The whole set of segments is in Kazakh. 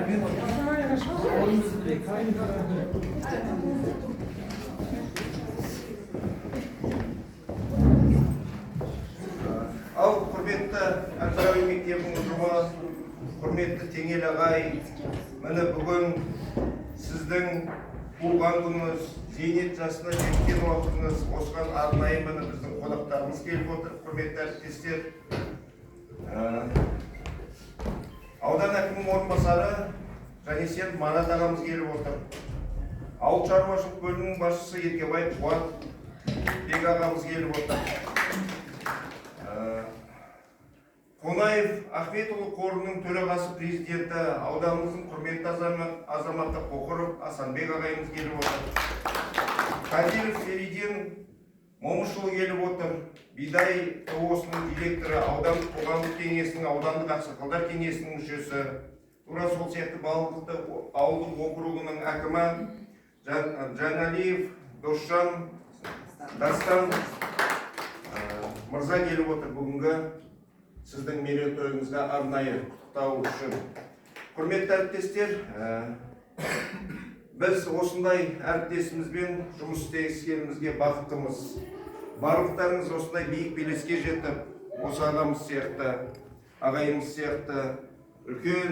Ал құрметті Әл-Фараби мектебінің ұжымы, құрметті Теңел ағай, міне бүгін сіздің туған күніңіз, зейнет жасына жеткен уақытыңыз, осыған арнайы міне біздің қонақтарымыз келіп отыр, құрметті әріптестер. Аудан әкімінің орынбасары Жанесен Манат ағамыз келіп отыр. Ауыл шаруашылық бөлімінің басшысы Еркебай Қуат Бек ағамыз келіп отыр. Қонаев Ахметұлы қорының төрағасы президенті ауданымыздың құрметті азаматы Қоқыров Асанбек ағайымыз келіп отыр. Кадиров Фериден Момышұлы келіп отыр. Бидай ТО-сының директоры, аудандық қоғамдық кеңесінің, аудандық ақсақалдар кеңесінің мүшесі, тура сол сияқты Балалықты ауылдық округының әкімі Жаналиев Досжан Дастан мырза келіп отыр бүгінгі сіздің мерейтойыңызға арнайы құттықтау үшін. Құрметті әріптестер, біз осындай әріптесімізбен жұмыс істегенімізге бақыттымыз. Барлықтарыңыз осындай биік белеске жетіп, осы ағамыз сияқты, ағайымыз сияқты үлкен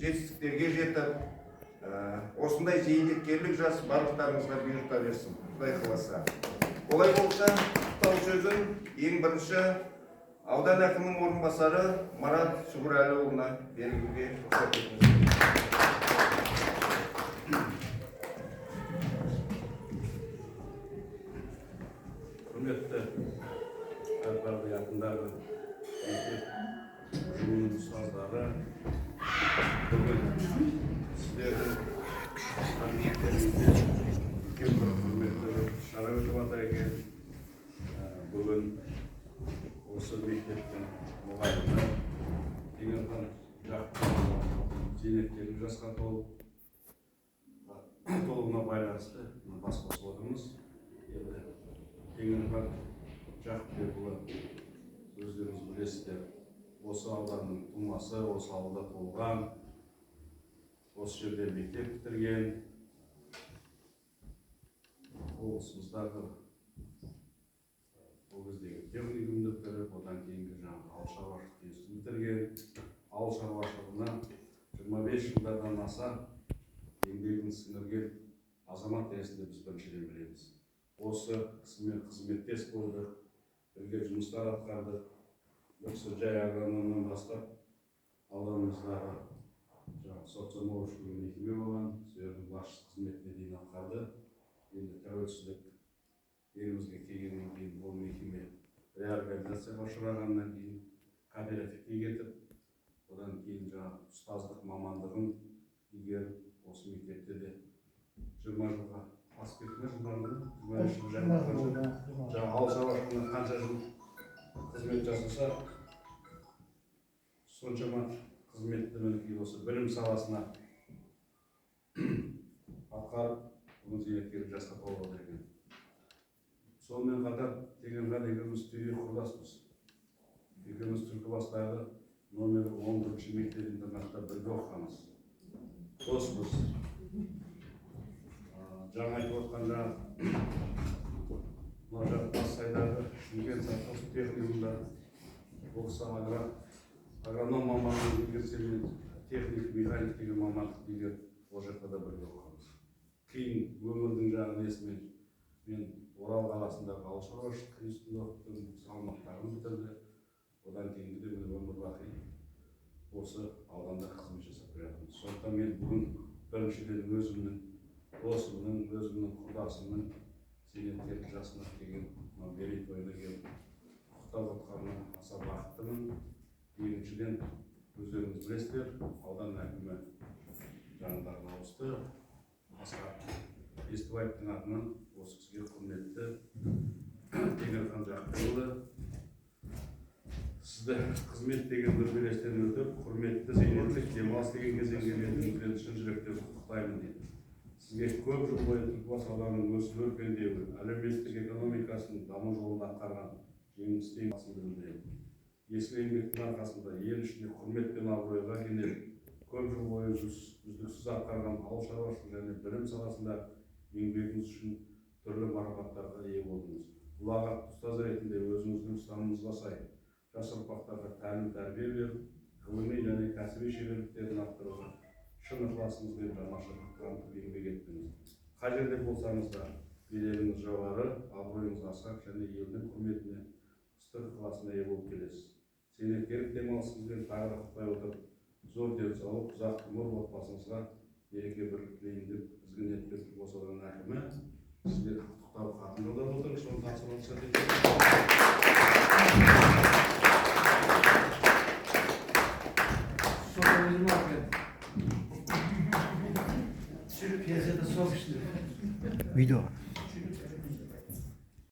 жетістіктерге жетіп, осындай зейнеткерлік жас барлықтарыңызға бұйырта берсін, Құдай қаласа. Олай болса, құттықтау сөзін ең бірінші аудан әкімінің орынбасары Марат Сүгірәліұлына беруге рұқсат етіңіз. Құрметті Әл-Фараби атындағы мектеп ұжымының ұстаздары, бүгін сіздердің мектебіңізде үлкен бір құрметті шара өтіп жатыр екен. Бүгін осы мектептің мұғалімі Теңелхан Жақыпов зейнеткерлік жасқа толуына байланысты бас қосып отырмыз. Теңелхан Жақыпбекұлы, өздеріңіз білесіздер, осы ауданның тумасы, осы ауылда туылған, осы жерде мектеп бітірген, облысымыздағы ол кездегі техникумды бітіріп, одан кейінгі ауыл шаруашылық институтын бітірген, ауыл шаруашылығына 25 жылдардан аса еңбегін сіңірген азамат ретінде біз біріншіден білеміз. Осы кісімен қызметтес болдық, бірге жұмыстар атқардық. Осы жай агрономнан бастап ауданымыздағы социомолыш деген мекеме болған, сөздің басшысы қызметіне дейін атқарды. Енді тәуелсіздік елімізге келгеннен кейін бұл мекеме реорганизацияға ұшырағаннан кейін кооперативке кетіп, одан кейін ұстаздық мамандығын игеріп, осы мектепте де 20 жылға асып кеткен, ауыл шаруашылығына қанша жыл қызмет жасаса, соншама қызметті мінекей осы білім саласына атқарып, бүгін зейнеткерлік жасқа толып отыр екен. Сонымен қатар Теңелхан екеуміз түйе құрдаспыз. Екеуміз Түлкібастағы номер 11 мектеп-интернатта бірге оқығанбыз. Доспыз. Жаңа айтып отқан мына Бассайдағы Шымкент совхоз техникумда осы агроном мамандығын игерсем, техник, механик деген мамандықты игеріп, ол жақта да бірге оқығанбыз. Кейін өмірдің несімен мен Орал қаласындағы ауыл шаруашылық институтында оқыдым, салмақтағын бітірді. Одан кейінгі де өмір бақи осы ауданда қызмет жасап келемін. Сондықтан мен бүгін біріншіден өзімнің досымның, өзімнің құрдасымның зейнеткерлік жасына келген мерейтойына келіп құттықтап отқанына аса бақыттымын. Екіншіден, өздеріңіз білесіздер, аудан әкімі жанындағы ауысты. Асқар Естібаевтың атынан осы кісіге құрметті Теңелхан Жақыпбекұлы, сізді қызмет деген бір белестен өтіп, құрметті зейнеткерлік демалыс деген кезеңге келгеніңізбен шын жүректен құттықтаймын дейді. Сізге көп жыл бойы Түлкібас ауданының өсіп өркендеуі, әлеуметтік экономикасының даму жолында атқарған жеңісті еңбегін білдіреді. Есіл еңбектің арқасында ел ішінде құрмет пен абыройға кенеліп, көп жыл бойы үздіксіз атқарған ауыл шаруашылығы және білім саласында еңбегіңіз үшін түрлі марапаттарға ие болдыңыз. Ұлағатты ұстаз ретінде өзіңіздің ұстанымыңызға сай жас ұрпақтарға тәлім тәрбие беріп, ғылыми және кәсіби шеберліктерін арттыруға шын ықыласыңызбен жанашырлық танытып еңбек еттіңіз. Қай жерде болсаңыз да беделіңіз жоғары, абыройыңыз асқақ және елдің құрметіне ыстық ықыласына ие болып келесіз. Зейнеткерлік демалысыңызбен тағы да құттықтай отырып, зор денсаулық, ұзақ ғұмыр отбасыңызға береке бірлік тілеймін деп ізгі ниетпен осы ауданның әкімі сіздерді құттықтап хатын жолдап отыр. Соны тапсырмаңызға Video.